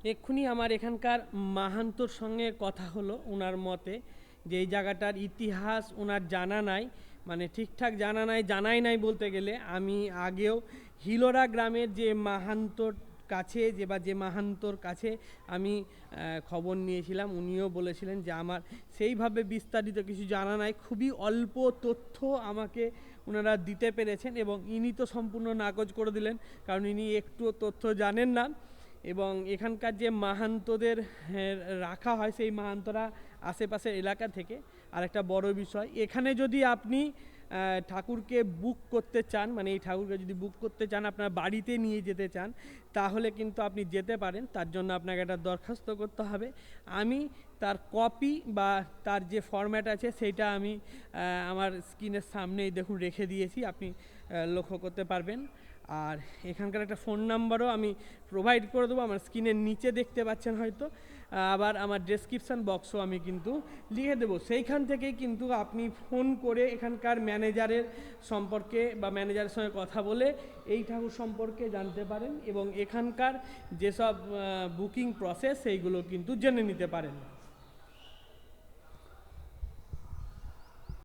এক্ষুনি আমার এখানকার মাহান্তর সঙ্গে কথা হলো, ওনার মতে যে এই জায়গাটার ইতিহাস ওনার জানা নাই, মানে ঠিকঠাক জানা নাই, জানাই নাই বলতে গেলে। আমি আগেও হিলোরা গ্রামের যে মাহান্তর কাছে যে মাহান্তর কাছে আমি খবর নিয়েছিলাম, উনিও বলেছিলেন যে আমার সেইভাবে বিস্তারিত কিছু জানা নাই, খুবই অল্প তথ্য আমাকে ওনারা দিতে পেরেছেন এবং ইনি তো সম্পূর্ণ নাকচ করে দিলেন, কারণ ইনি একটুও তথ্য জানেন না। এবং এখানকার যে মাহান্তদের রাখা হয়, সেই মাহান্তরা আশেপাশের এলাকা থেকে। আর একটা বড় বিষয়, এখানে যদি আপনি ঠাকুরকে বুক করতে চান, মানে এই ঠাকুরকে যদি বুক করতে চান, আপনার বাড়িতে নিয়ে যেতে চান, তাহলে কিন্তু আপনি যেতে পারেন। তার জন্য আপনাকে একটা দরখাস্ত করতে হবে। আমি তার কপি বা তার যে ফরম্যাট আছে সেইটা আমি আমার স্ক্রিনের সামনেই দেখুন রেখে দিয়েছি, আপনি লক্ষ্য করতে পারবেন। আর এখানকার একটা ফোন নাম্বারও আমি প্রোভাইড করে দেবো, আমার স্ক্রিনের নিচে দেখতে পাচ্ছেন হয়তো, আবার আমার ডেসক্রিপশান বক্সও আমি কিন্তু লিখে দেবো। সেইখান থেকেই কিন্তু আপনি ফোন করে এখানকার ম্যানেজারের সম্পর্কে বা ম্যানেজারের সঙ্গে কথা বলে এই ঠাকুর সম্পর্কে জানতে পারেন এবং এখানকার যেসব বুকিং প্রসেস সেইগুলো কিন্তু জেনে নিতে পারেন।